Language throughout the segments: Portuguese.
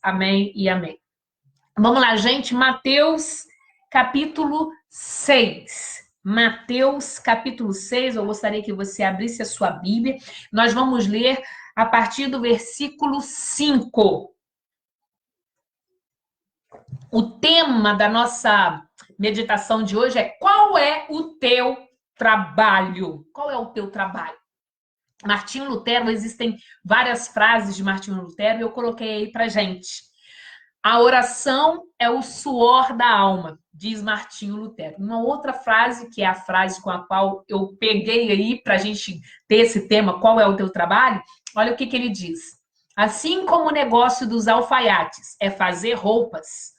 Amém e amém. Vamos lá, gente. Mateus, capítulo 6. Mateus, capítulo 6. Eu gostaria que você abrisse a sua Bíblia. Nós vamos ler a partir do versículo 5. O tema da nossa meditação de hoje é: qual é o teu trabalho? Qual é o teu trabalho? Martinho Lutero, existem várias frases de Martinho Lutero e eu coloquei aí pra gente. A oração é o suor da alma, diz Martinho Lutero. Uma outra frase, que é a frase com a qual eu peguei aí pra gente ter esse tema, qual é o teu trabalho? Olha o que ele diz. Assim como o negócio dos alfaiates é fazer roupas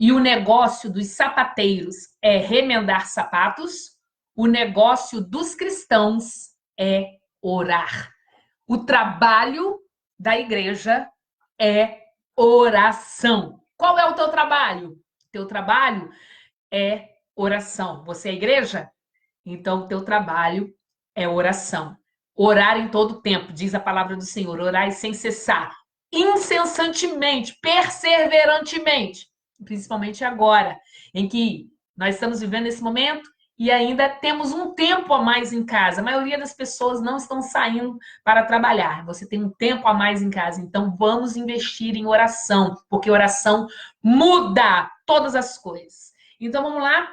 e o negócio dos sapateiros é remendar sapatos, o negócio dos cristãos é orar. O trabalho da igreja é oração. Qual é o teu trabalho? Teu trabalho é oração. Você é igreja? Então, o teu trabalho é oração. Orar em todo tempo, diz a palavra do Senhor. Orar sem cessar, incessantemente, perseverantemente. Principalmente agora, em que nós estamos vivendo esse momento e ainda temos um tempo a mais em casa. A maioria das pessoas não estão saindo para trabalhar. Você tem um tempo a mais em casa, então vamos investir em oração, porque oração muda todas as coisas. Então vamos lá,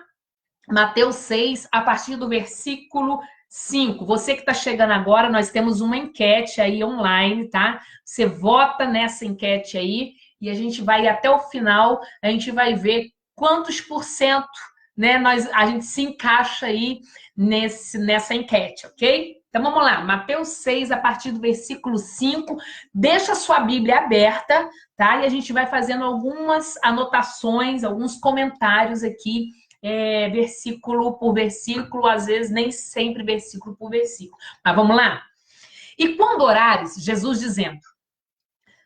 Mateus 6, a partir do versículo 5. Você que está chegando agora, nós temos uma enquete aí online, tá? Você vota nessa enquete aí e a gente vai até o final, a gente vai ver quantos por cento, né, a gente se encaixa aí nessa enquete, ok? Então vamos lá, Mateus 6, a partir do versículo 5. Deixa a sua Bíblia aberta, tá? E a gente vai fazendo algumas anotações, alguns comentários aqui, versículo por versículo, às vezes nem sempre versículo por versículo. Mas vamos lá? E quando orares, Jesus dizendo: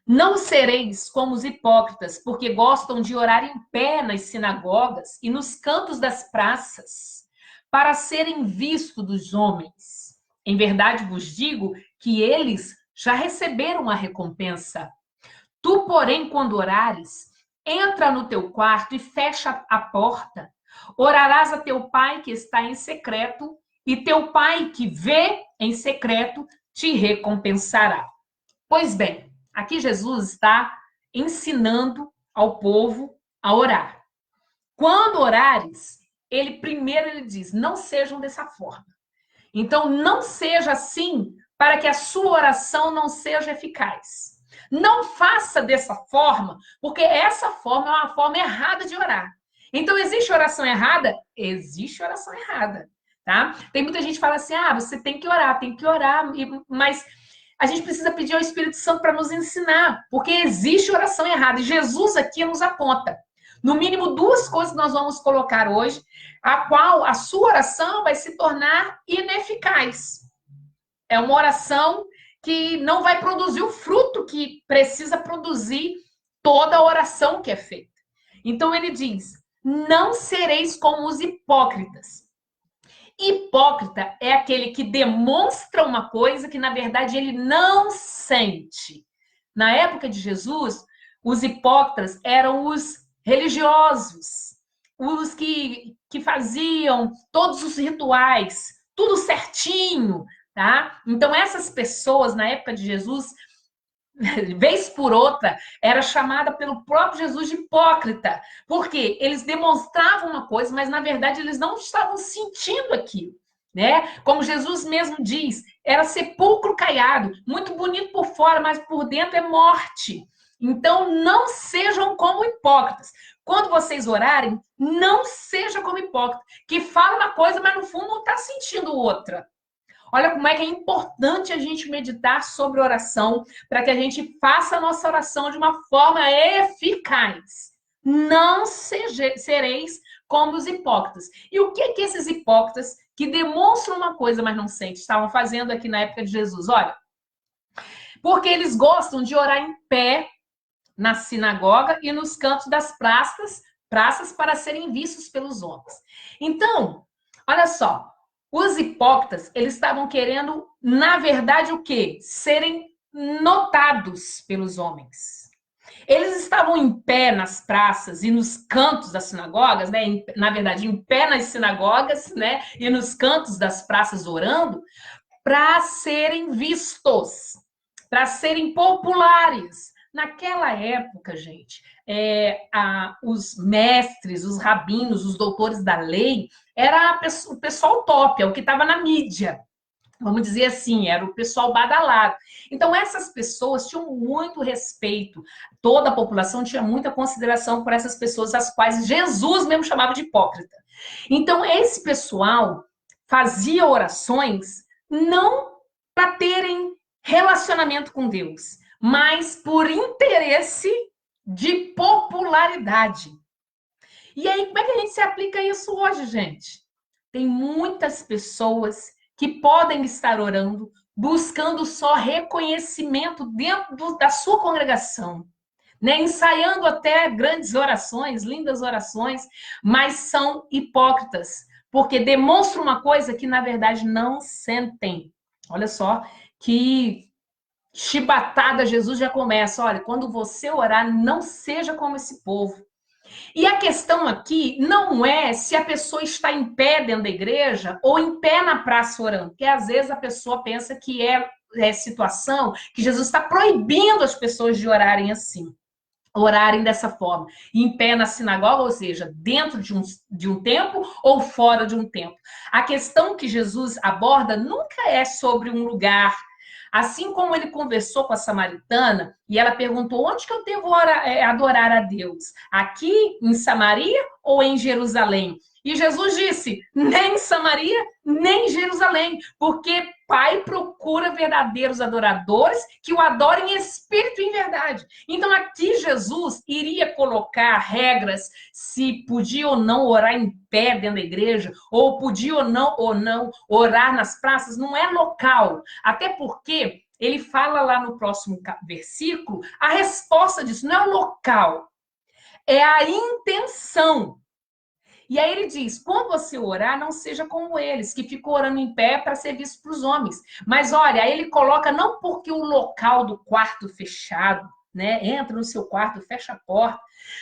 não sereis como os hipócritas, porque gostam de orar em pé nas sinagogas e nos cantos das praças, para serem vistos dos homens. Em verdade vos digo que eles já receberam a recompensa. Tu, porém, quando orares, entra no teu quarto e fecha a porta. Orarás a teu pai que está em secreto, e teu pai que vê em secreto te recompensará. Pois bem, aqui Jesus está ensinando ao povo a orar. Quando orares, ele diz, não sejam dessa forma. Então, não seja assim para que a sua oração não seja eficaz. Não faça dessa forma, porque essa forma é uma forma errada de orar. Então, existe oração errada? Existe oração errada, tá? Tem muita gente que fala assim, você tem que orar, mas a gente precisa pedir ao Espírito Santo para nos ensinar, porque existe oração errada. E Jesus aqui nos aponta. No mínimo, duas coisas que nós vamos colocar hoje, a qual a sua oração vai se tornar ineficaz. É uma oração que não vai produzir o fruto que precisa produzir toda a oração que é feita. Então, ele diz, não sereis como os hipócritas. Hipócrita é aquele que demonstra uma coisa que, na verdade, ele não sente. Na época de Jesus, os hipócritas eram os religiosos, os que faziam todos os rituais, tudo certinho, tá? Então, essas pessoas, na época de Jesus, vez por outra, era chamada pelo próprio Jesus de hipócrita, porque eles demonstravam uma coisa, mas na verdade eles não estavam sentindo aquilo, né? Como Jesus mesmo diz, era sepulcro caiado, muito bonito por fora, mas por dentro é morte. Então, não sejam como hipócritas. Quando vocês orarem, não seja como hipócrita, que fala uma coisa, mas no fundo não está sentindo outra. Olha como é que é importante a gente meditar sobre oração, para que a gente faça a nossa oração de uma forma eficaz. Não sereis como os hipócritas. E o que esses hipócritas, que demonstram uma coisa, mas não sentem, estavam fazendo aqui na época de Jesus? Olha, porque eles gostam de orar em pé na sinagoga e nos cantos das praças para serem vistos pelos homens. Então, olha só, os hipócritas, eles estavam querendo, na verdade, o quê? Serem notados pelos homens. Eles estavam em pé nas praças e nos cantos das sinagogas, né? Na verdade, em pé nas sinagogas, né? E nos cantos das praças orando, para serem vistos, para serem populares. Naquela época, gente, os mestres, os rabinos, os doutores da lei, era o pessoal top, é o que estava na mídia. Vamos dizer assim, era o pessoal badalado. Então, essas pessoas tinham muito respeito, toda a população tinha muita consideração por essas pessoas, as quais Jesus mesmo chamava de hipócrita. Então, esse pessoal fazia orações não para terem relacionamento com Deus, mas por interesse de popularidade. E aí, como é que a gente se aplica isso hoje, gente? Tem muitas pessoas que podem estar orando, buscando só reconhecimento dentro da sua congregação, né? Ensaiando até grandes orações, lindas orações, mas são hipócritas, porque demonstram uma coisa que, na verdade, não sentem. Olha só que chibatada Jesus já começa. Olha, quando você orar, não seja como esse povo. E a questão aqui não é se a pessoa está em pé dentro da igreja ou em pé na praça orando, porque às vezes a pessoa pensa que é situação que Jesus está proibindo as pessoas de orarem assim, orarem dessa forma, em pé na sinagoga, ou seja, dentro de um templo ou fora de um templo. A questão que Jesus aborda nunca é sobre um lugar. Assim como ele conversou com a samaritana e ela perguntou: onde que eu devo adorar a Deus? Aqui em Samaria ou em Jerusalém? E Jesus disse: nem em Samaria, nem em Jerusalém, porque Pai procura verdadeiros adoradores que o adorem em espírito e em verdade. Então aqui Jesus iria colocar regras se podia ou não orar em pé dentro da igreja, ou podia ou não orar nas praças, não é local. Até porque ele fala lá no próximo versículo a resposta disso, não é o local, é a intenção. E aí ele diz: quando você orar, não seja como eles, que ficam orando em pé para ser visto para os homens. Mas olha, aí ele coloca não porque o local do quarto fechado, né? Entra no seu quarto, fecha a porta.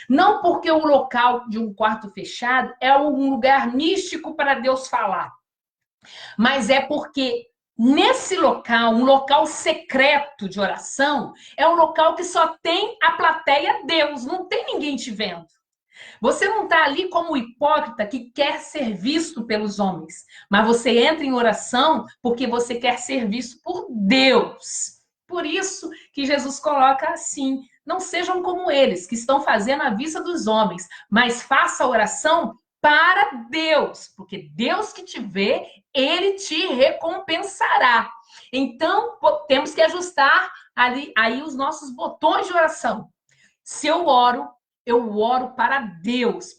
Não porque o local de um quarto fechado é um lugar místico para Deus falar. Mas é porque nesse local, um local secreto de oração, é um local que só tem a plateia Deus, não tem ninguém te vendo. Você não está ali como hipócrita que quer ser visto pelos homens, mas você entra em oração porque você quer ser visto por Deus. Por isso que Jesus coloca assim: não sejam como eles, que estão fazendo à vista dos homens, mas faça a oração para Deus, porque Deus que te vê, ele te recompensará. Então, temos que ajustar aí os nossos botões de oração. Se eu oro para Deus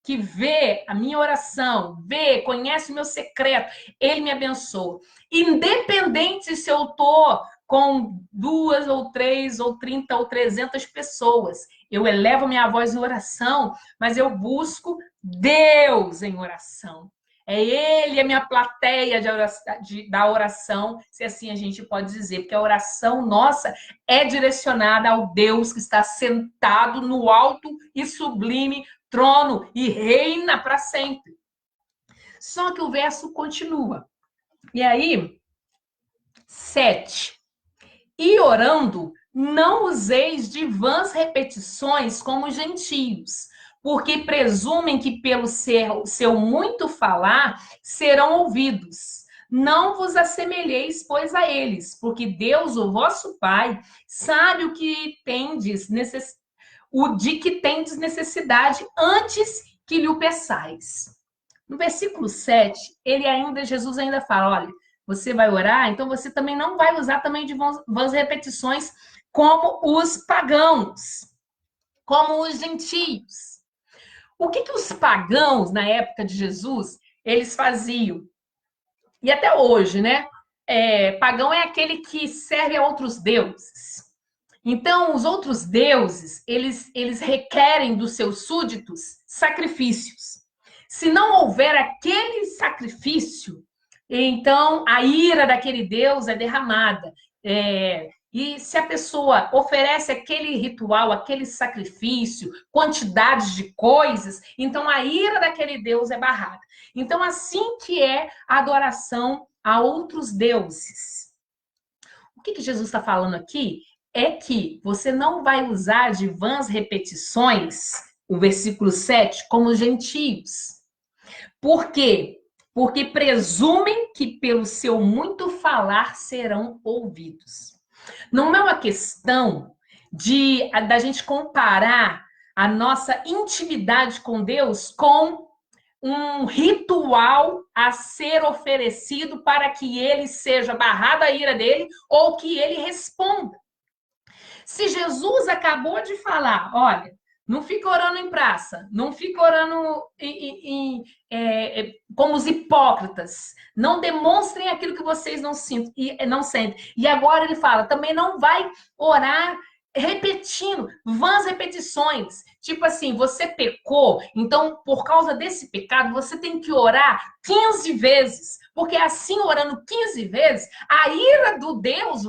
que vê a minha oração, conhece o meu secreto, ele me abençoa. Independente se eu estou com 2 ou 3 ou 30 ou 300 pessoas, eu elevo minha voz em oração, mas eu busco Deus em oração. É Ele a minha plateia da oração, se assim a gente pode dizer, porque a oração nossa é direcionada ao Deus que está sentado no alto e sublime trono e reina para sempre. Só que o verso continua. E aí, 7. E orando, não useis de vãs repetições como os gentios, porque presumem que pelo seu muito falar serão ouvidos. Não vos assemelheis, pois, a eles, porque Deus, o vosso Pai, sabe o de que tendes necessidade antes que lhe o peçais. No versículo 7, Jesus ainda fala: olha, você vai orar, então você também não vai usar também de vãs repetições como os pagãos, como os gentios. O que os pagãos, na época de Jesus, eles faziam? E até hoje, né? Pagão é aquele que serve a outros deuses. Então, os outros deuses, eles requerem dos seus súditos sacrifícios. Se não houver aquele sacrifício, então a ira daquele Deus é derramada. E se a pessoa oferece aquele ritual, aquele sacrifício, quantidades de coisas, então a ira daquele Deus é barrada. Então, assim que é a adoração a outros deuses. O que Jesus está falando aqui é que você não vai usar de vãs repetições, o versículo 7, como os gentios. Por quê? Porque presumem que pelo seu muito falar serão ouvidos. Não é uma questão da gente comparar a nossa intimidade com Deus com um ritual a ser oferecido para que ele seja barrado a ira dele ou que ele responda. Se Jesus acabou de falar, olha, não fica orando em praça, não fica orando como os hipócritas, não demonstrem aquilo que vocês não sentem. E agora ele fala, também não vai orar repetindo, vãs repetições. Tipo assim, você pecou, então por causa desse pecado, você tem que orar 15 vezes, porque assim, orando 15 vezes, a ira do Deus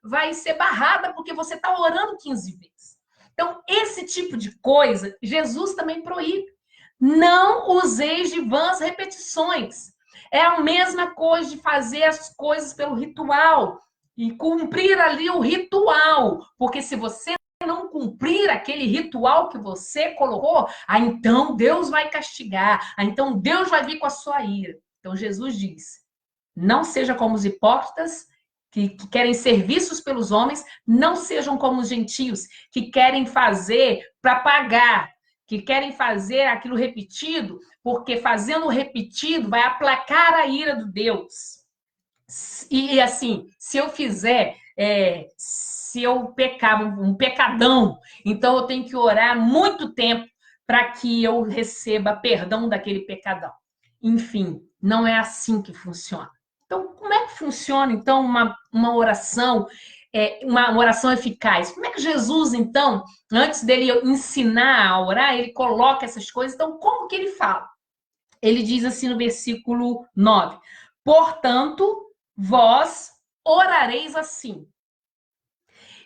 vai ser barrada, porque você está orando 15 vezes. Então, esse tipo de coisa, Jesus também proíbe. Não useis de vãs repetições. É a mesma coisa de fazer as coisas pelo ritual e cumprir ali o ritual. Porque se você não cumprir aquele ritual que você colocou, então Deus vai castigar, então Deus vai vir com a sua ira. Então Jesus diz, não seja como os hipócritas, que querem ser vistos pelos homens, não sejam como os gentios, que querem fazer para pagar, que querem fazer aquilo repetido, porque fazendo o repetido vai aplacar a ira do Deus. E assim, se eu fizer, se eu pecar um pecadão, então eu tenho que orar muito tempo para que eu receba perdão daquele pecadão. Enfim, não é assim que funciona. Então, como é que funciona, então, uma oração, uma oração eficaz? Como é que Jesus, então, antes dele ensinar a orar, ele coloca essas coisas? Então, como que ele fala? Ele diz assim no versículo 9: portanto, vós orareis assim.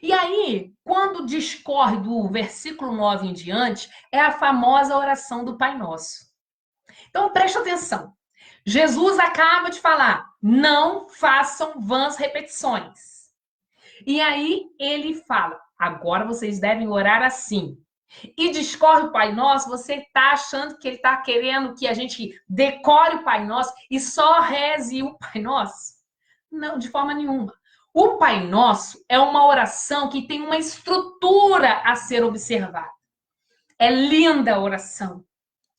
E aí, quando discorre do versículo 9 em diante, é a famosa oração do Pai Nosso. Então, preste atenção. Jesus acaba de falar, não façam vãs repetições. E aí ele fala, agora vocês devem orar assim. E discorre o Pai Nosso, você está achando que ele está querendo que a gente decore o Pai Nosso e só reze o Pai Nosso? Não, de forma nenhuma. O Pai Nosso é uma oração que tem uma estrutura a ser observada. É linda a oração.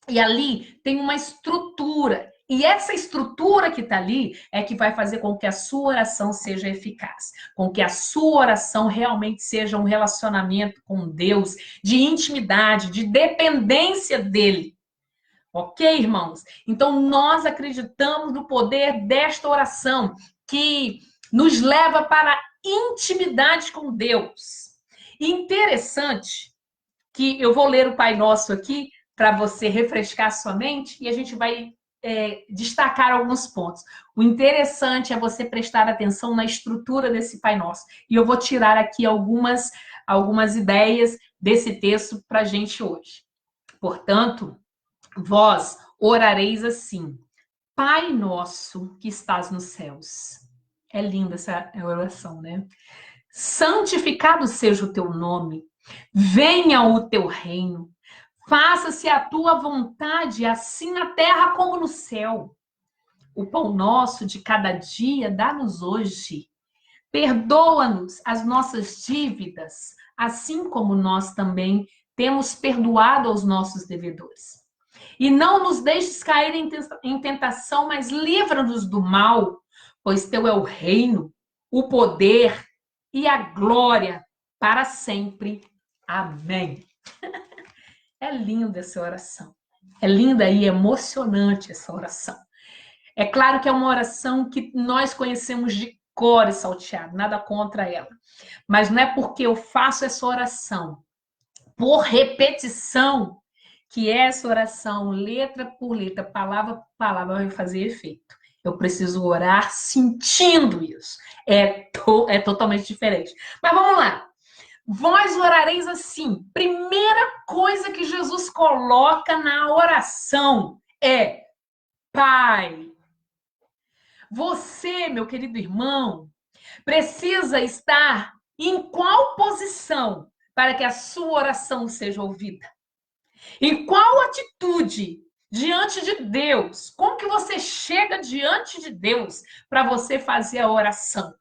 E ali tem uma estrutura. E essa estrutura que está ali é que vai fazer com que a sua oração seja eficaz, com que a sua oração realmente seja um relacionamento com Deus, de intimidade, de dependência dele. Ok, irmãos? Então, nós acreditamos no poder desta oração, que nos leva para a intimidade com Deus. E interessante que eu vou ler o Pai Nosso aqui, para você refrescar sua mente, e a gente vai destacar alguns pontos. O interessante é você prestar atenção na estrutura desse Pai Nosso. E eu vou tirar aqui algumas ideias desse texto para a gente hoje. Portanto, vós orareis assim, Pai Nosso que estás nos céus. É linda essa oração, né? Santificado seja o teu nome, venha o teu reino, faça-se a tua vontade, assim na terra como no céu. O pão nosso de cada dia dá-nos hoje. Perdoa-nos as nossas dívidas, assim como nós também temos perdoado aos nossos devedores. E não nos deixes cair em tentação, mas livra-nos do mal, pois teu é o reino, o poder e a glória para sempre. Amém. É linda essa oração. É linda e emocionante essa oração. É claro que é uma oração que nós conhecemos de cor e salteado, nada contra ela. Mas não é porque eu faço essa oração por repetição que essa oração, letra por letra, palavra por palavra, vai fazer efeito. Eu preciso orar sentindo isso. É totalmente diferente. Mas vamos lá. Vós orareis assim. Primeira coisa que Jesus coloca na oração é: Pai. Você, meu querido irmão, precisa estar em qual posição para que a sua oração seja ouvida? Em qual atitude diante de Deus? Como que você chega diante de Deus para você fazer a oração?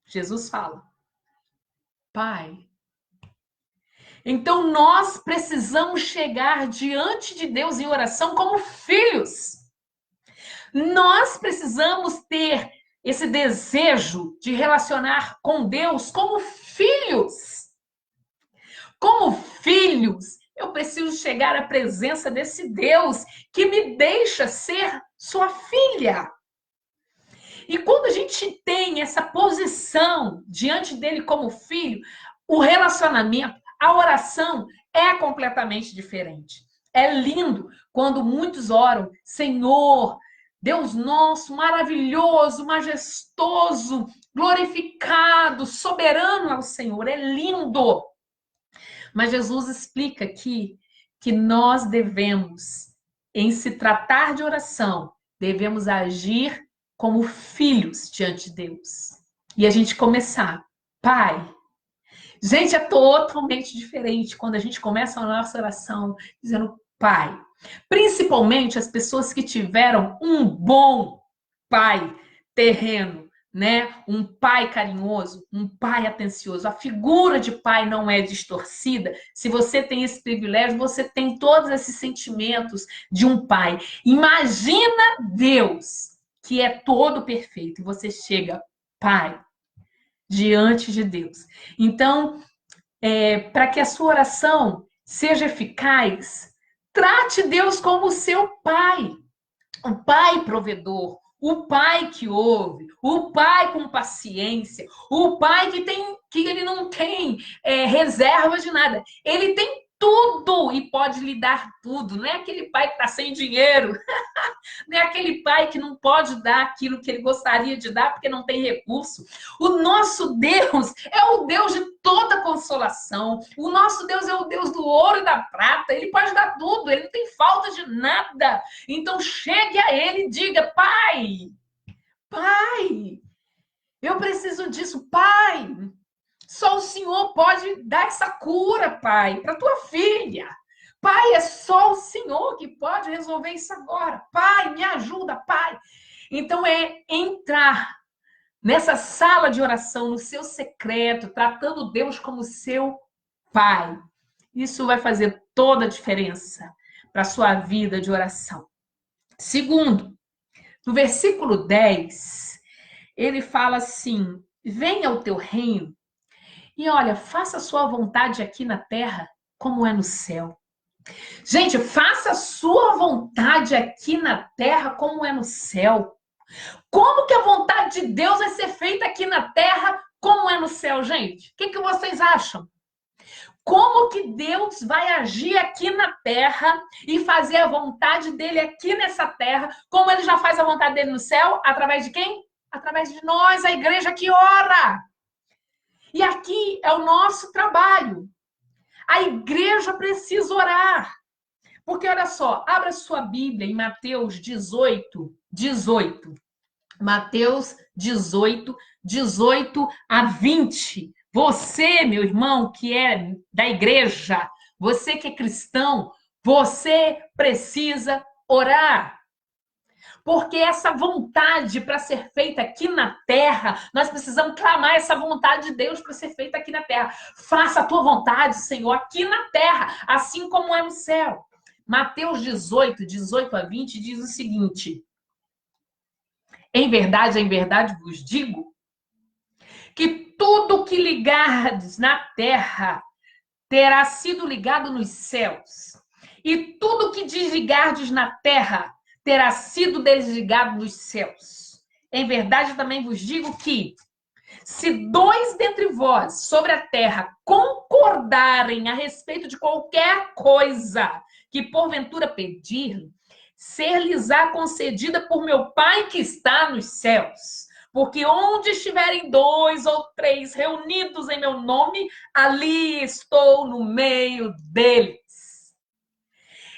Jesus fala: Pai. Então nós precisamos chegar diante de Deus em oração como filhos. Nós precisamos ter esse desejo de relacionar com Deus como filhos. Como filhos, eu preciso chegar à presença desse Deus que me deixa ser sua filha. E quando a gente tem essa posição diante dele como filho, o relacionamento, a oração é completamente diferente. É lindo quando muitos oram: Senhor, Deus nosso, maravilhoso, majestoso, glorificado, soberano é o Senhor. É lindo. Mas Jesus explica aqui que nós devemos, em se tratar de oração, devemos agir como filhos diante de Deus. E a gente começar: Pai. Gente, é totalmente diferente quando a gente começa a nossa oração dizendo Pai. Principalmente as pessoas que tiveram um bom pai terreno, né? Um pai carinhoso, um pai atencioso. A figura de pai não é distorcida. Se você tem esse privilégio, você tem todos esses sentimentos de um pai. Imagina Deus, que é todo perfeito, e você chega, Pai, diante de Deus. Então, para que a sua oração seja eficaz, trate Deus como seu pai. O pai provedor, o pai que ouve, o pai com paciência, o pai que ele não tem reserva de nada. Ele tem tudo e pode lhe dar tudo. Não é aquele pai que está sem dinheiro. Não é aquele pai que não pode dar aquilo que ele gostaria de dar porque não tem recurso. O nosso Deus é o Deus de toda consolação. O nosso Deus é o Deus do ouro e da prata. Ele pode dar tudo, ele não tem falta de nada. Então chegue a ele e diga: Pai, Pai, eu preciso disso, Pai. Só o Senhor pode dar essa cura, Pai, para tua filha. Pai, é só o Senhor que pode resolver isso agora. Pai, me ajuda, Pai. Então é entrar nessa sala de oração, no seu secreto, tratando Deus como seu Pai. Isso vai fazer toda a diferença para a sua vida de oração. Segundo, no versículo 10, ele fala assim: venha o teu reino e olha, faça a sua vontade aqui na terra como é no céu. Gente, faça a sua vontade aqui na terra como é no céu. Como que a vontade de Deus vai ser feita aqui na terra como é no céu, gente? O que vocês acham? Como que Deus vai agir aqui na terra e fazer a vontade dele aqui nessa terra, como ele já faz a vontade dele no céu? Através de quem? Através de nós, a igreja que ora. E aqui é o nosso trabalho. A igreja precisa orar. Porque, olha só, abra sua Bíblia em Mateus 18, 18. Mateus 18, 18 a 20. Você, meu irmão, que é da igreja, você que é cristão, você precisa orar. Porque essa vontade para ser feita aqui na terra, nós precisamos clamar essa vontade de Deus para ser feita aqui na terra. Faça a tua vontade, Senhor, aqui na terra, assim como é no céu. Mateus 18, 18 a 20 diz o seguinte: em verdade vos digo que tudo que ligardes na terra terá sido ligado nos céus, e tudo que desligardes na terra terá sido desligado dos céus. Em verdade também vos digo que, se dois dentre vós sobre a terra concordarem a respeito de qualquer coisa que porventura pedirem, ser-lhes-á concedida por meu Pai que está nos céus. Porque onde estiverem 2 ou 3 reunidos em meu nome, ali estou no meio deles.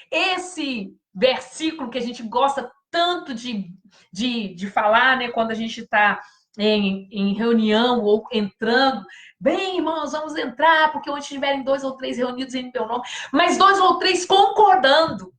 Esse versículo que a gente gosta tanto de falar, né, quando a gente está em reunião ou entrando. Bem, irmãos, vamos entrar, porque onde estiverem 2 ou 3 reunidos em meu nome, mas 2 ou 3 concordando.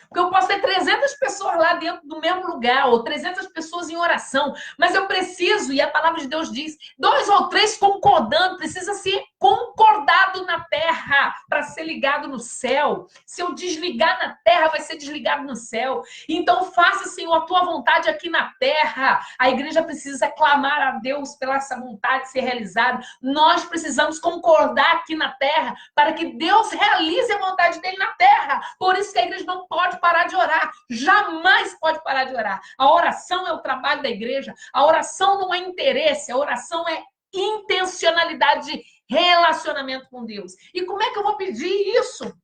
Porque eu posso ter 300 pessoas lá dentro do mesmo lugar, ou 300 pessoas em oração, mas eu preciso, e a palavra de Deus diz, 2 ou 3 concordando, precisa ser concordado na terra para ser ligado no céu. Se eu desligar na terra, vai ser desligado no céu. Então faça, Senhor, a tua vontade aqui na terra. A igreja precisa clamar a Deus pela essa vontade ser realizada. Nós precisamos concordar aqui na terra para que Deus realize a vontade dele na terra. Por isso que a igreja não pode parar de orar, jamais pode parar de orar. A oração é o trabalho da igreja, a oração não é interesse, a oração é intencionalidade de relacionamento com Deus. E como é que eu vou pedir isso?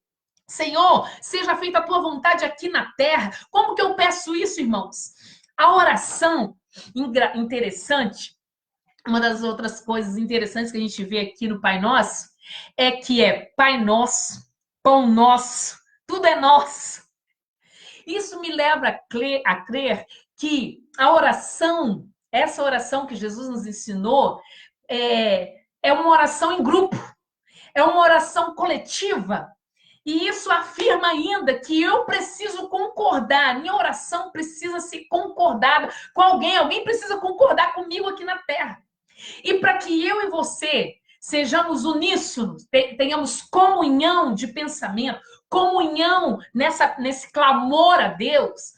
Senhor, seja feita a tua vontade aqui na terra. Como que eu peço isso, irmãos? A oração interessante, uma das outras coisas interessantes que a gente vê aqui no Pai Nosso, é que é Pai Nosso, Pão Nosso, tudo é nosso. Isso me leva a crer que a oração, essa oração que Jesus nos ensinou, é uma oração em grupo, é uma oração coletiva. E isso afirma ainda que eu preciso concordar, minha oração precisa ser concordada com alguém, alguém precisa concordar comigo aqui na terra. E para que eu e você sejamos uníssonos, tenhamos comunhão de pensamento, comunhão nesse clamor a Deus,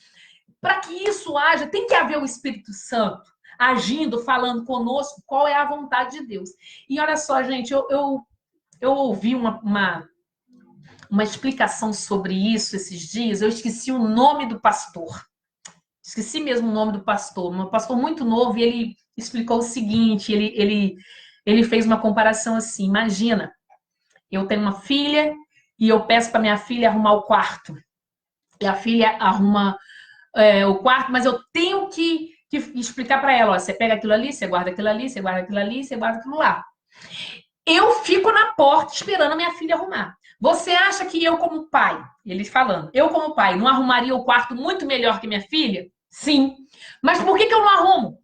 para que isso haja, tem que haver o Espírito Santo agindo, falando conosco qual é a vontade de Deus. E olha só, gente, eu ouvi uma explicação sobre isso esses dias, eu esqueci o nome do pastor. Esqueci mesmo o nome do pastor, um pastor muito novo, e ele explicou o seguinte, ele fez uma comparação assim, imagina, eu tenho uma filha e eu peço para minha filha arrumar o quarto. E a filha arruma o quarto, mas eu tenho que explicar para ela, ó, você pega aquilo ali, você guarda aquilo ali, você guarda aquilo ali, você guarda aquilo lá. Eu fico na porta esperando a minha filha arrumar. Você acha que eu como pai, ele falando, eu como pai, não arrumaria o quarto muito melhor que minha filha? Sim. Mas por que eu não arrumo?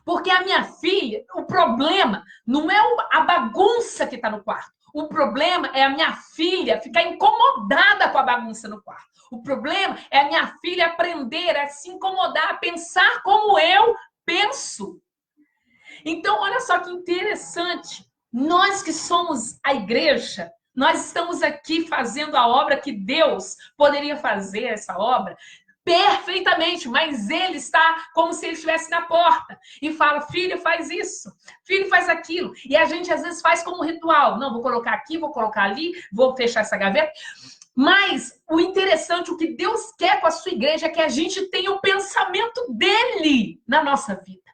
Porque a minha filha, o problema não é a bagunça que está no quarto. O problema é a minha filha ficar incomodada com a bagunça no quarto. O problema é a minha filha aprender a se incomodar, a pensar como eu penso. Então, olha só que interessante. Nós que somos a igreja, nós estamos aqui fazendo a obra que Deus poderia fazer, essa obra, perfeitamente, mas ele está como se ele estivesse na porta e fala, filho, faz isso, filho, faz aquilo. E a gente às vezes faz como ritual. Não, vou colocar aqui, vou colocar ali, vou fechar essa gaveta. Mas o interessante, o que Deus quer com a sua igreja é que a gente tenha o pensamento dele na nossa vida.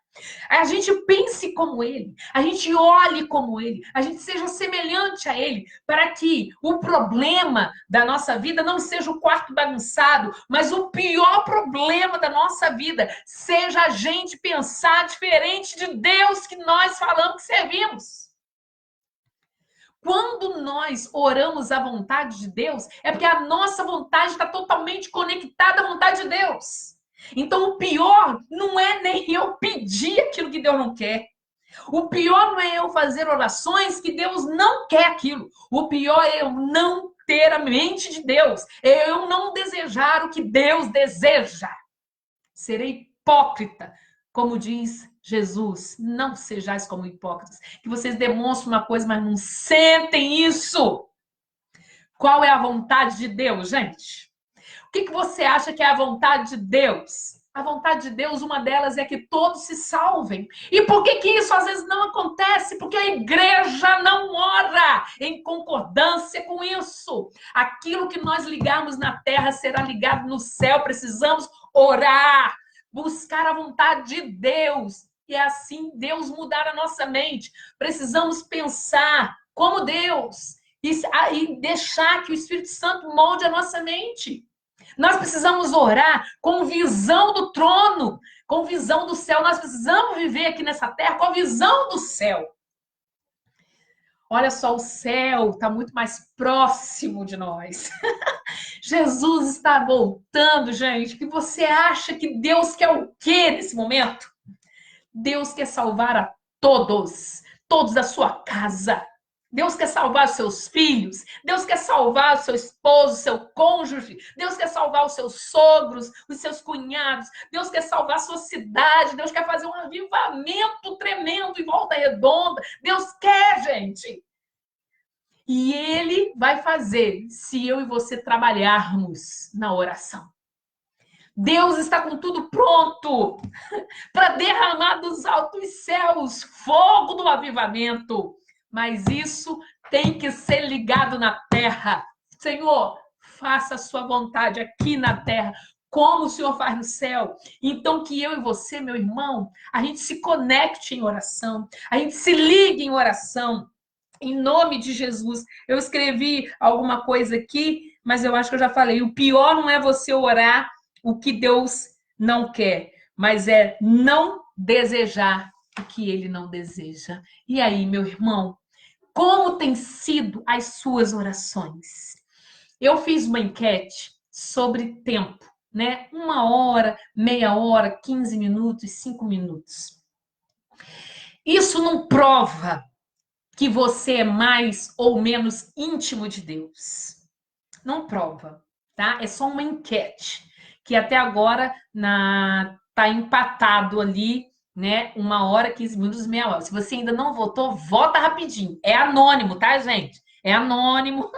A gente pense como ele, a gente olhe como ele, a gente seja semelhante a ele, para que o problema da nossa vida não seja o quarto bagunçado, mas o pior problema da nossa vida seja a gente pensar diferente de Deus que nós falamos que servimos. Quando nós oramos a vontade de Deus, é porque a nossa vontade está totalmente conectada à vontade de Deus. Então, o pior não é nem eu pedir aquilo que Deus não quer. O pior não é eu fazer orações que Deus não quer aquilo. O pior é eu não ter a mente de Deus. É eu não desejar o que Deus deseja. Serei hipócrita, como diz Jesus. Não sejais como hipócritas. Que vocês demonstram uma coisa, mas não sentem isso. Qual é a vontade de Deus, gente? O que você acha que é a vontade de Deus? A vontade de Deus, uma delas é que todos se salvem. E por que isso às vezes não acontece? Porque a igreja não ora em concordância com isso. Aquilo que nós ligarmos na terra será ligado no céu. Precisamos orar, buscar a vontade de Deus. E assim Deus mudar a nossa mente. Precisamos pensar como Deus e deixar que o Espírito Santo molde a nossa mente. Nós precisamos orar com visão do trono, com visão do céu. Nós precisamos viver aqui nessa terra com a visão do céu. Olha só, o céu está muito mais próximo de nós. Jesus está voltando, gente. Que você acha que Deus quer o quê nesse momento? Deus quer salvar a todos, todos da sua casa. Deus quer salvar os seus filhos. Deus quer salvar o seu esposo, o seu cônjuge. Deus quer salvar os seus sogros, os seus cunhados. Deus quer salvar a sua cidade. Deus quer fazer um avivamento tremendo em Volta Redonda. Deus quer, gente. E Ele vai fazer se eu e você trabalharmos na oração. Deus está com tudo pronto para derramar dos altos céus fogo do avivamento. Mas isso tem que ser ligado na terra. Senhor, faça a sua vontade aqui na terra, como o Senhor faz no céu. Então que eu e você, meu irmão, a gente se conecte em oração, a gente se ligue em oração. Em nome de Jesus. Eu escrevi alguma coisa aqui, mas eu acho que eu já falei. O pior não é você orar o que Deus não quer, mas é não desejar o que Ele não deseja. E aí, meu irmão, como tem sido as suas orações? Eu fiz uma enquete sobre tempo, né? 1 hora, meia hora, 15 minutos, 5 minutos. Isso não prova que você é mais ou menos íntimo de Deus. Não prova, tá? É só uma enquete, que até agora tá empatado ali, né? 1 hora, 15 minutos, meia hora. Se você ainda não votou, vota rapidinho. É anônimo, tá, gente? É anônimo.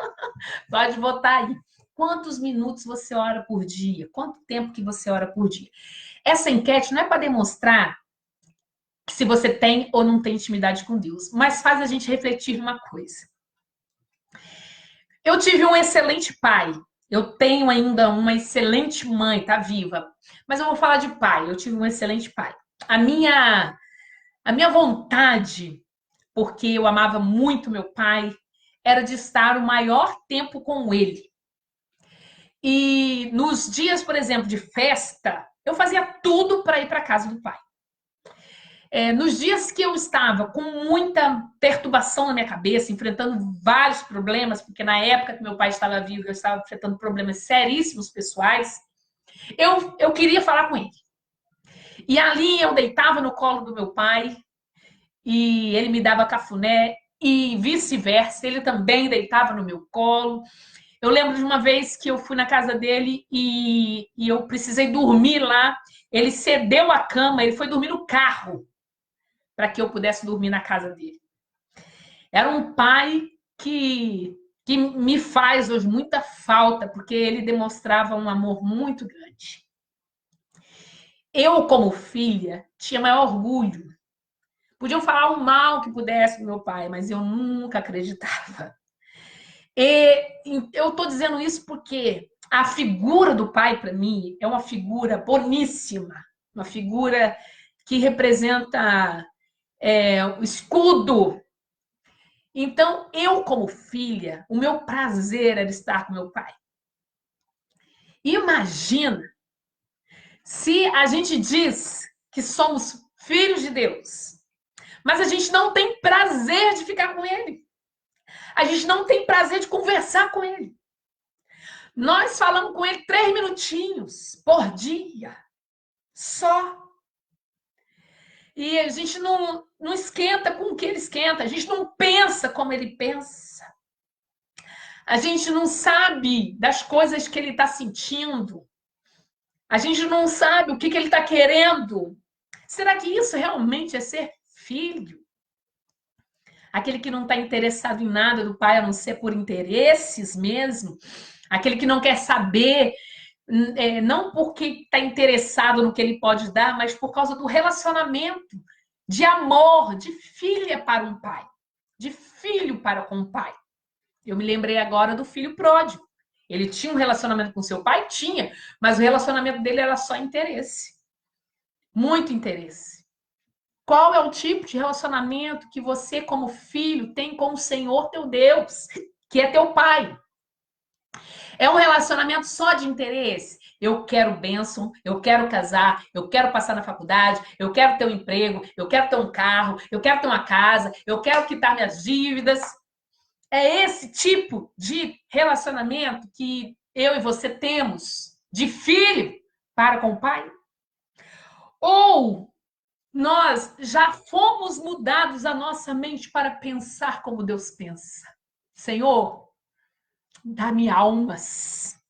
Pode votar aí. Quantos minutos você ora por dia? Quanto tempo que você ora por dia? Essa enquete não é para demonstrar se você tem ou não tem intimidade com Deus, mas faz a gente refletir numa coisa. Eu tive um excelente pai, eu tenho ainda uma excelente mãe, tá viva, mas eu vou falar de pai, eu tive um excelente pai. A minha vontade, porque eu amava muito meu pai, era de estar o maior tempo com ele. E nos dias, por exemplo, de festa, eu fazia tudo para ir para casa do pai. Nos dias que eu estava com muita perturbação na minha cabeça, enfrentando vários problemas, porque na época que meu pai estava vivo, eu estava enfrentando problemas seríssimos pessoais, eu queria falar com ele. E ali eu deitava no colo do meu pai, e ele me dava cafuné, e vice-versa, ele também deitava no meu colo. Eu lembro de uma vez que eu fui na casa dele e eu precisei dormir lá. Ele cedeu a cama, ele foi dormir no carro, para que eu pudesse dormir na casa dele. Era um pai que me faz hoje muita falta, porque ele demonstrava um amor muito grande. Eu, como filha, tinha maior orgulho. Podiam falar o mal que pudesse do meu pai, mas eu nunca acreditava. E eu estou dizendo isso porque a figura do pai, para mim, é uma figura boníssima, uma figura que representa o escudo. Então, eu, como filha, o meu prazer era estar com meu pai. Imagina se a gente diz que somos filhos de Deus, mas a gente não tem prazer de ficar com ele. A gente não tem prazer de conversar com ele. Nós falamos com ele 3 minutinhos por dia. Só. E a gente não esquenta com o que ele esquenta. A gente não pensa como ele pensa. A gente não sabe das coisas que ele está sentindo. A gente não sabe o que ele está querendo. Será que isso realmente é ser filho? Aquele que não está interessado em nada do pai, a não ser por interesses mesmo. Aquele que não quer saber, não porque está interessado no que ele pode dar, mas por causa do relacionamento de amor, de filha para um pai, de filho para com o pai. Eu me lembrei agora do filho pródigo. Ele tinha um relacionamento com seu pai? Tinha, mas o relacionamento dele era só interesse. Muito interesse. Qual é o tipo de relacionamento que você, como filho, tem com o Senhor teu Deus, que é teu pai? É um relacionamento só de interesse? Eu quero bênção, eu quero casar, eu quero passar na faculdade, eu quero ter um emprego, eu quero ter um carro, eu quero ter uma casa, eu quero quitar minhas dívidas. É esse tipo de relacionamento que eu e você temos de filho para com o pai? Ou nós já fomos mudados a nossa mente para pensar como Deus pensa? Senhor, dá-me almas.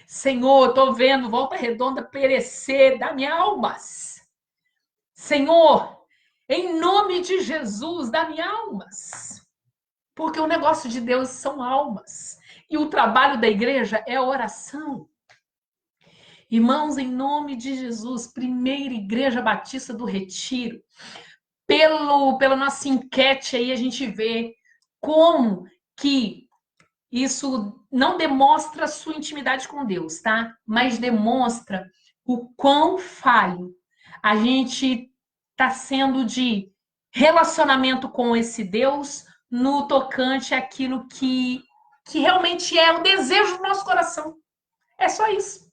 Senhor, estou vendo Volta Redonda perecer, dá-me almas. Senhor, em nome de Jesus, dá-me almas. Porque o negócio de Deus são almas. E o trabalho da igreja é oração. Irmãos, em nome de Jesus, Primeira Igreja Batista do Retiro, pela nossa enquete aí, a gente vê como que isso não demonstra sua intimidade com Deus, tá? Mas demonstra o quão falho a gente está sendo de relacionamento com esse Deus no tocante àquilo que realmente é o desejo do nosso coração. É só isso.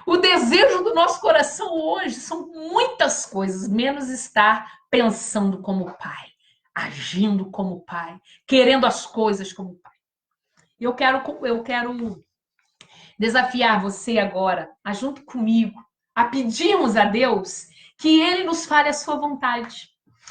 O desejo do nosso coração hoje são muitas coisas, menos estar pensando como pai, agindo como pai, querendo as coisas como pai. Eu quero desafiar você agora, a junto comigo, a pedirmos a Deus que Ele nos fale a sua vontade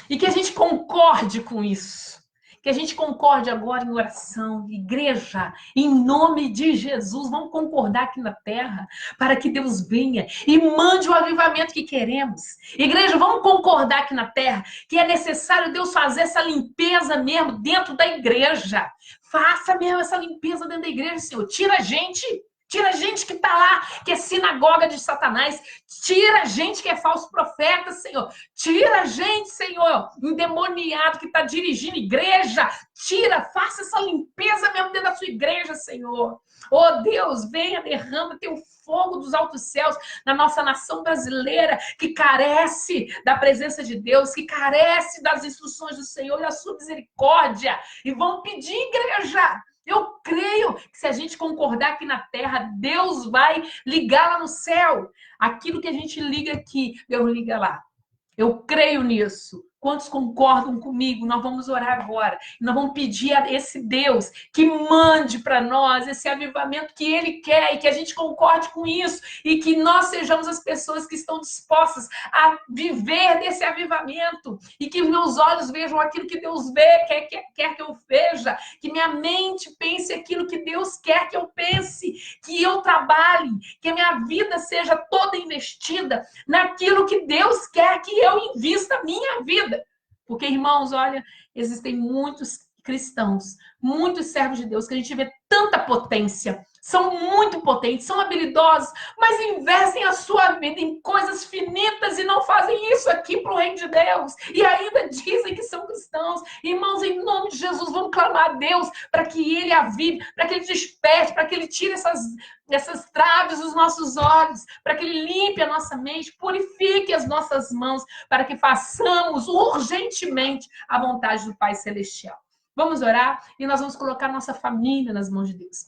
e que a gente concorde com isso. Que a gente concorde agora em oração, igreja, em nome de Jesus, vamos concordar aqui na terra para que Deus venha e mande o avivamento que queremos. Igreja, vamos concordar aqui na terra que é necessário Deus fazer essa limpeza mesmo dentro da igreja. Faça mesmo essa limpeza dentro da igreja, Senhor. Tira a gente que está lá, que é sinagoga de Satanás. Tira a gente que é falso profeta, Senhor. Tira a gente, Senhor, endemoniado que está dirigindo igreja. Tira, faça essa limpeza mesmo dentro da sua igreja, Senhor. Oh, Deus, venha, derrama teu fogo dos altos céus na nossa nação brasileira, que carece da presença de Deus, que carece das instruções do Senhor e da sua misericórdia. E vão pedir, igreja. Eu creio que se a gente concordar aqui na terra, Deus vai ligar lá no céu. Aquilo que a gente liga aqui, Deus liga lá. Eu creio nisso. Quantos concordam comigo? Nós vamos orar agora. Nós vamos pedir a esse Deus que mande para nós esse avivamento que Ele quer e que a gente concorde com isso e que nós sejamos as pessoas que estão dispostas a viver desse avivamento e que meus olhos vejam aquilo que Deus vê, quer que eu veja, que minha mente pense aquilo que Deus quer que eu pense, que eu trabalhe, que a minha vida seja toda investida naquilo que Deus quer que eu invista a minha vida. Porque, irmãos, olha, existem muitos cristãos, muitos servos de Deus, que a gente vê tanta potência, são muito potentes, são habilidosos, mas investem a sua vida em coisas finitas e não fazem isso aqui para o reino de Deus. E ainda dizem que são cristãos. Irmãos, em nome de Jesus, vamos clamar a Deus para que Ele avive, para que Ele desperte, para que Ele tire essas traves dos nossos olhos, para que Ele limpe a nossa mente, purifique as nossas mãos, para que façamos urgentemente a vontade do Pai Celestial. Vamos orar e nós vamos colocar nossa família nas mãos de Deus.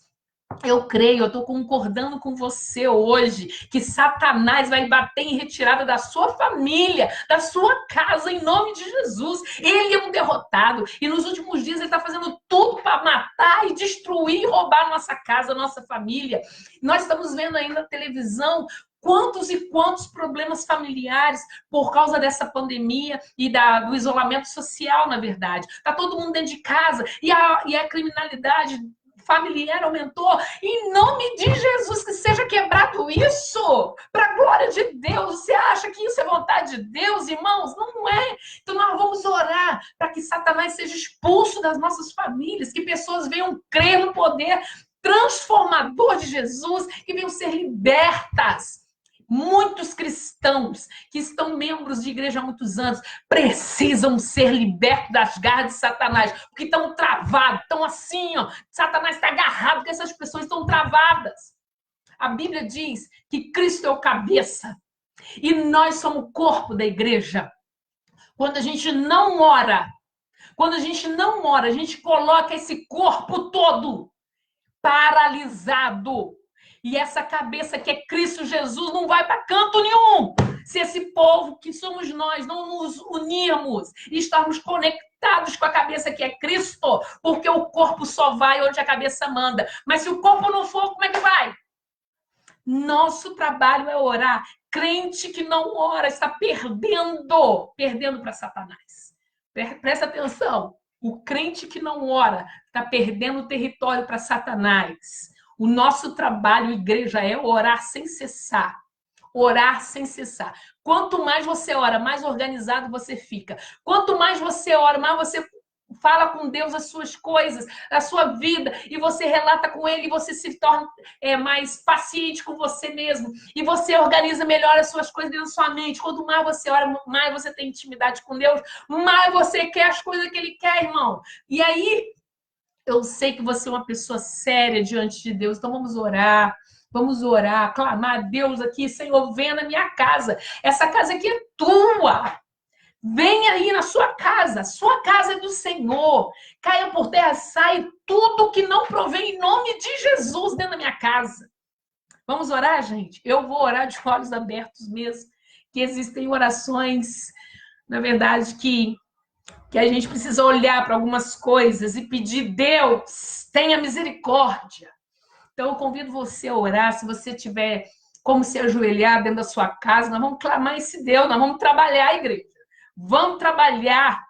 Eu creio, eu estou concordando com você hoje, que Satanás vai bater em retirada da sua família, da sua casa, em nome de Jesus. Ele é um derrotado e nos últimos dias ele está fazendo tudo para matar e destruir e roubar nossa casa, nossa família. Nós estamos vendo aí na televisão quantos e quantos problemas familiares por causa dessa pandemia e do isolamento social, na verdade. Está todo mundo dentro de casa e a criminalidade familiar aumentou. Em nome de Jesus, que seja quebrado isso, para a glória de Deus. Você acha que isso é vontade de Deus, irmãos? Não é. Então nós vamos orar para que Satanás seja expulso das nossas famílias, que pessoas venham crer no poder transformador de Jesus, que venham ser libertas. Muitos cristãos que estão membros de igreja há muitos anos precisam ser libertos das garras de Satanás, porque estão travados, estão assim, ó. Satanás está agarrado, porque essas pessoas estão travadas. A Bíblia diz que Cristo é o cabeça e nós somos o corpo da igreja. Quando a gente não ora, a gente coloca esse corpo todo paralisado. E essa cabeça que é Cristo Jesus não vai para canto nenhum. Se esse povo que somos nós não nos unirmos e estarmos conectados com a cabeça que é Cristo, porque o corpo só vai onde a cabeça manda. Mas se o corpo não for, como é que vai? Nosso trabalho é orar. Crente que não ora está perdendo para Satanás. Presta atenção. O crente que não ora está perdendo território para Satanás. O nosso trabalho, igreja, é orar sem cessar. Orar sem cessar. Quanto mais você ora, mais organizado você fica. Quanto mais você ora, mais você fala com Deus as suas coisas, a sua vida, e você relata com Ele, e você se torna mais paciente com você mesmo, e você organiza melhor as suas coisas dentro da sua mente. Quanto mais você ora, mais você tem intimidade com Deus, mais você quer as coisas que Ele quer, irmão. E aí, eu sei que você é uma pessoa séria diante de Deus, então vamos orar, clamar a Deus aqui, Senhor, venha na minha casa. Essa casa aqui é tua. Venha aí na sua casa é do Senhor. Caia por terra, sai tudo que não provém em nome de Jesus dentro da minha casa. Vamos orar, gente? Eu vou orar de olhos abertos mesmo, que existem orações, na verdade, que a gente precisa olhar para algumas coisas e pedir, Deus, tenha misericórdia. Então, eu convido você a orar, se você tiver como se ajoelhar dentro da sua casa, nós vamos clamar esse Deus, nós vamos trabalhar, igreja. Vamos trabalhar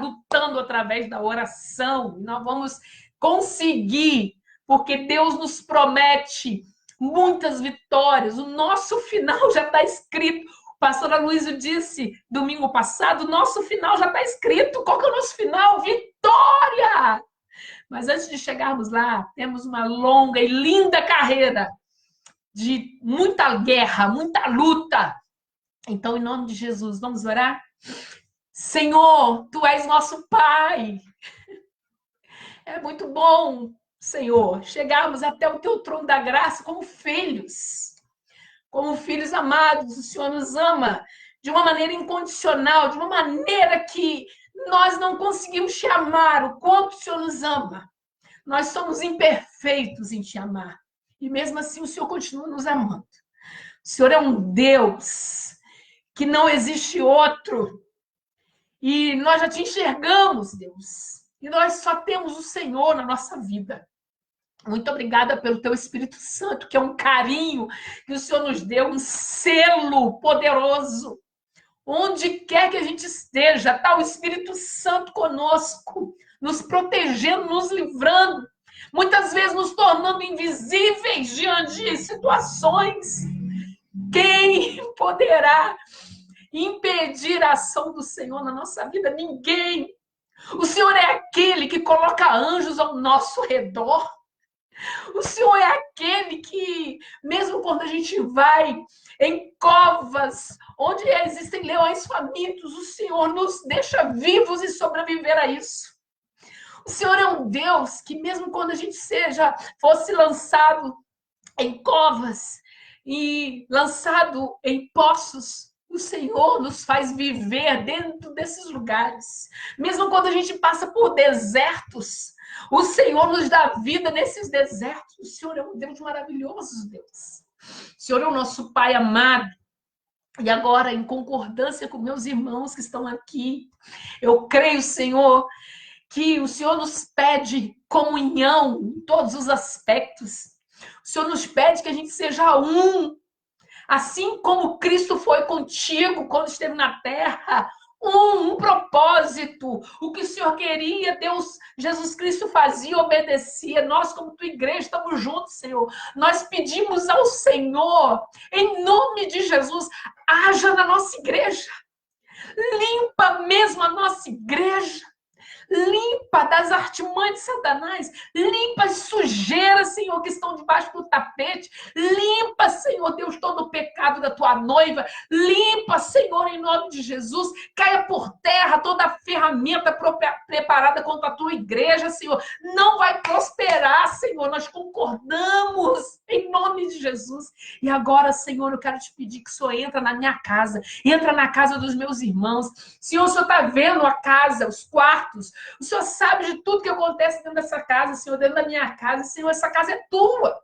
lutando através da oração. Nós vamos conseguir, porque Deus nos promete muitas vitórias. O nosso final já está escrito. O pastor Aloysio disse domingo passado, o nosso final já está escrito. Qual que é o nosso final? Vitória! Mas antes de chegarmos lá, temos uma longa e linda carreira de muita guerra, muita luta. Então, em nome de Jesus, vamos orar? Senhor, Tu és nosso Pai. É muito bom, Senhor, chegarmos até o Teu trono da graça como filhos. Como filhos amados, o Senhor nos ama de uma maneira incondicional, de uma maneira que nós não conseguimos Te amar o quanto o Senhor nos ama. Nós somos imperfeitos em Te amar. E mesmo assim, o Senhor continua nos amando. O Senhor é um Deus que não existe outro. E nós já Te enxergamos, Deus. E nós só temos o Senhor na nossa vida. Muito obrigada pelo Teu Espírito Santo, que é um carinho que o Senhor nos deu, um selo poderoso. Onde quer que a gente esteja, está o Espírito Santo conosco, nos protegendo, nos livrando, muitas vezes nos tornando invisíveis diante de situações. Quem poderá impedir a ação do Senhor na nossa vida? Ninguém. O Senhor é aquele que coloca anjos ao nosso redor. O Senhor é aquele que, mesmo quando a gente vai em covas onde existem leões famintos, o Senhor nos deixa vivos e sobreviver a isso. O Senhor é um Deus que, mesmo quando a gente fosse lançado em covas e lançado em poços, o Senhor nos faz viver dentro desses lugares. Mesmo quando a gente passa por desertos, o Senhor nos dá vida nesses desertos. O Senhor é um Deus maravilhoso, Deus. O Senhor é o nosso Pai amado. E agora, em concordância com meus irmãos que estão aqui, eu creio, Senhor, que o Senhor nos pede comunhão em todos os aspectos. O Senhor nos pede que a gente seja um. Assim como Cristo foi contigo quando esteve na terra, um propósito. O que o Senhor queria, Deus, Jesus Cristo fazia, obedecia. Nós, como tua igreja, estamos juntos, Senhor. Nós pedimos ao Senhor, em nome de Jesus, haja na nossa igreja. Limpa mesmo a nossa igreja. Limpa das artimanhas de Satanás. Limpa as sujeiras, Senhor, que estão debaixo do tapete. Limpa, Senhor Deus, todo o pecado da tua noiva. Limpa, Senhor, em nome de Jesus. Caia por terra toda a ferramenta preparada contra a tua igreja, Senhor. Não vai prosperar, Senhor. Nós concordamos em nome de Jesus. E agora, Senhor, eu quero te pedir que o Senhor entra na minha casa. Entra na casa dos meus irmãos. Senhor, o Senhor está vendo a casa, os quartos, O Senhor sabe de tudo que acontece dentro dessa casa, Senhor, dentro da minha casa. Senhor, essa casa é tua.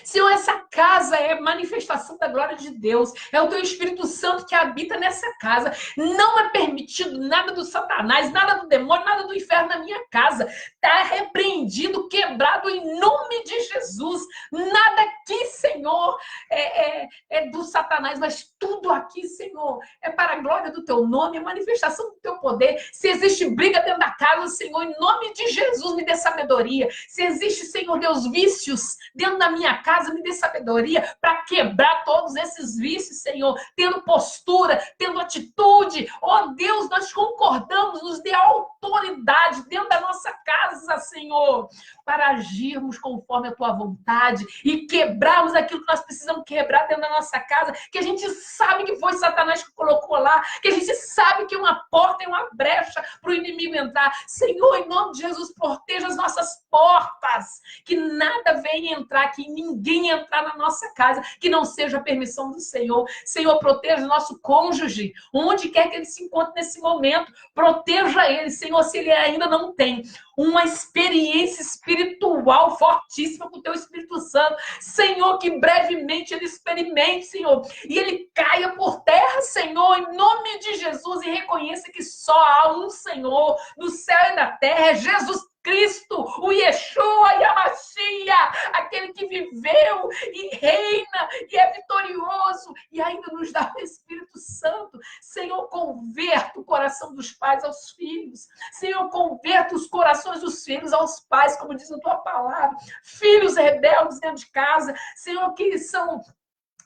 Senhor, essa casa é manifestação da glória de Deus. É o teu Espírito Santo que habita nessa casa. Não é permitido nada do Satanás, nada do demônio, nada do inferno na minha casa. Está repreendido, quebrado em nome de Jesus. Nada aqui, Senhor, é do Satanás, mas tudo aqui, Senhor, é para a glória do teu nome, é manifestação do teu poder. Se existe briga dentro da casa, Senhor, em nome de Jesus, me dê sabedoria. Se existe, Senhor Deus, vícios dentro da minha casa, me dê sabedoria para quebrar todos esses vícios, Senhor, tendo postura, tendo atitude. Oh Deus, nós concordamos, nos dê autoridade dentro da nossa casa, Senhor, para agirmos conforme a tua vontade e quebrarmos aquilo que nós precisamos quebrar dentro da nossa casa, que a gente sabe que foi Satanás que colocou lá, que a gente sabe que é uma porta e uma brecha para o inimigo entrar. Senhor, em nome de Jesus, proteja as nossas portas, que nada venha entrar, que ninguém entrar na nossa casa, que não seja a permissão do Senhor. Senhor, proteja o nosso cônjuge, onde quer que ele se encontre nesse momento, proteja ele, Senhor, se ele ainda não tem uma experiência espiritual fortíssima com o teu Espírito Santo, Senhor, que brevemente ele experimente, Senhor, e ele caia por terra, Senhor, em nome de Jesus, e reconheça que só há um Senhor no céu e na terra, é Jesus Cristo, o Yeshua e a Mashiach, aquele que viveu e reina e é vitorioso e ainda nos dá o Espírito Santo. Senhor, converta o coração dos pais aos filhos. Senhor, converta os corações dos filhos aos pais, como diz a tua palavra. Filhos rebeldes dentro de casa, Senhor, que são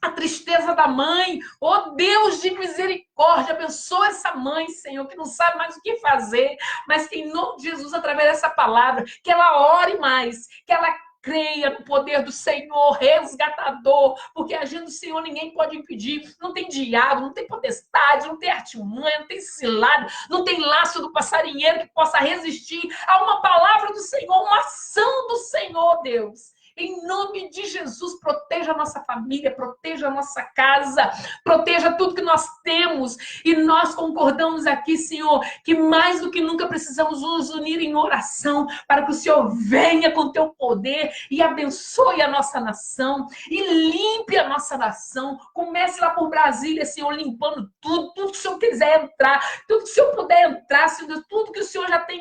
a tristeza da mãe. Oh Deus de misericórdia, abençoa essa mãe, Senhor, que não sabe mais o que fazer, mas que em nome de Jesus, através dessa palavra, que ela ore mais, que ela creia no poder do Senhor resgatador, porque agindo do Senhor ninguém pode impedir. Não tem diabo, não tem potestade, não tem artimanha, não tem cilada, não tem laço do passarinheiro que possa resistir a uma palavra do Senhor, uma ação do Senhor, Deus. Em nome de Jesus, proteja a nossa família, proteja a nossa casa, proteja tudo que nós temos. E nós concordamos aqui, Senhor, que mais do que nunca precisamos nos unir em oração para que o Senhor venha com teu poder e abençoe a nossa nação e limpe a nossa nação. Comece lá por Brasília, Senhor, limpando tudo que o Senhor quiser entrar, tudo que o Senhor puder entrar, Senhor, tudo que o Senhor já tem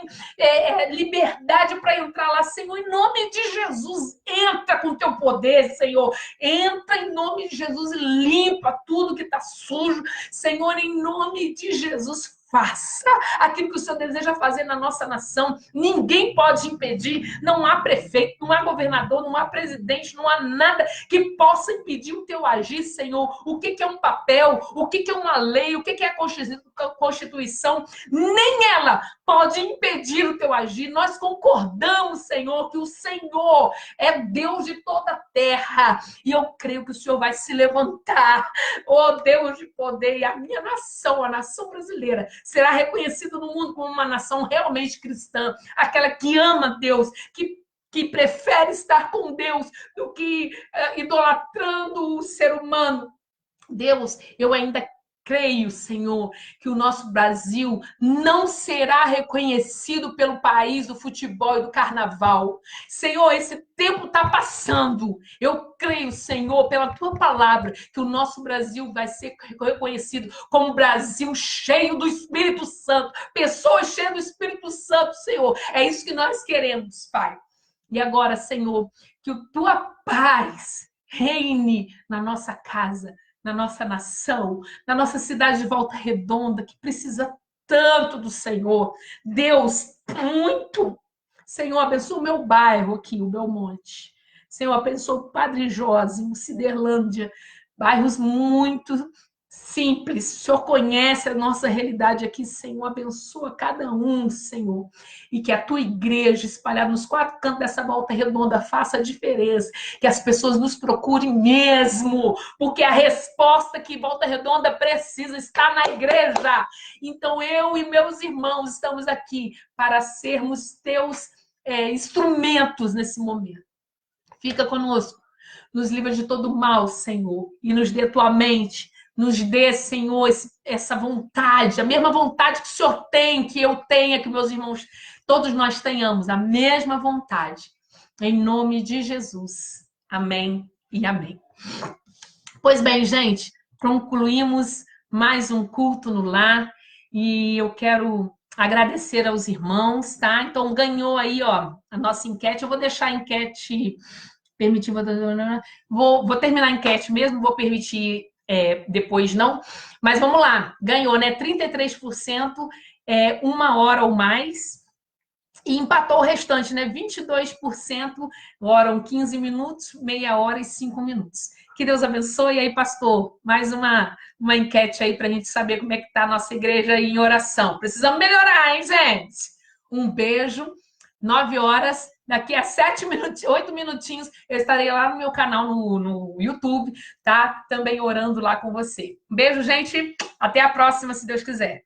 liberdade para entrar lá, Senhor, em nome de Jesus. Entra com teu poder, Senhor. Entra em nome de Jesus e limpa tudo que está sujo. Senhor, em nome de Jesus, faça aquilo que o Senhor deseja fazer na nossa nação. Ninguém pode impedir. Não há prefeito, não há governador, não há presidente, não há nada que possa impedir o teu agir, Senhor. O que é um papel? O que é uma lei? O que é a Constituição? Nem ela pode impedir o teu agir. Nós concordamos, Senhor, que o Senhor é Deus de toda a terra. E eu creio que o Senhor vai se levantar. Oh, Deus de poder. E a minha nação, a nação brasileira, será reconhecida no mundo como uma nação realmente cristã. Aquela que ama Deus, que prefere estar com Deus do que idolatrando o ser humano. Deus, eu ainda creio, Senhor, que o nosso Brasil não será reconhecido pelo país do futebol e do carnaval. Senhor, esse tempo está passando. Eu creio, Senhor, pela tua palavra, que o nosso Brasil vai ser reconhecido como Brasil cheio do Espírito Santo. Pessoas cheias do Espírito Santo, Senhor. É isso que nós queremos, Pai. E agora, Senhor, que a tua paz reine na nossa casa, na nossa nação, na nossa cidade de Volta Redonda, que precisa tanto do Senhor. Deus, muito. Senhor, abençoa o meu bairro aqui, o Belmonte. Senhor, abençoa o Padre Jósimo, Ciderlândia, bairros muito simples. O Senhor conhece a nossa realidade aqui, Senhor. Abençoa cada um, Senhor. E que a tua igreja, espalhada nos 4 cantos dessa Volta Redonda, faça a diferença. Que as pessoas nos procurem mesmo. Porque a resposta que Volta Redonda precisa está na igreja. Então, eu e meus irmãos estamos aqui para sermos teus instrumentos nesse momento. Fica conosco. Nos livra de todo mal, Senhor. E nos dê tua mente, nos dê, Senhor, essa vontade, a mesma vontade que o Senhor tem, que eu tenha, que meus irmãos, todos nós tenhamos, a mesma vontade. Em nome de Jesus. Amém e amém. Pois bem, gente, concluímos mais um culto no lar e eu quero agradecer aos irmãos, tá? Então, ganhou aí, ó, a nossa enquete. Eu vou deixar a enquete permitir. Vou terminar a enquete mesmo, vou permitir depois não. Mas vamos lá, ganhou, né? 33%, 1 hora ou mais. E empatou o restante, né? 22%, oram 15 minutos, meia hora e 5 minutos. Que Deus abençoe. E aí, pastor, mais uma enquete aí para a gente saber como é que está a nossa igreja aí em oração. Precisamos melhorar, hein, gente? Um beijo. 9 horas. Daqui a 8 minutinhos, eu estarei lá no meu canal no YouTube, tá? Também orando lá com você. Um beijo, gente. Até a próxima, se Deus quiser.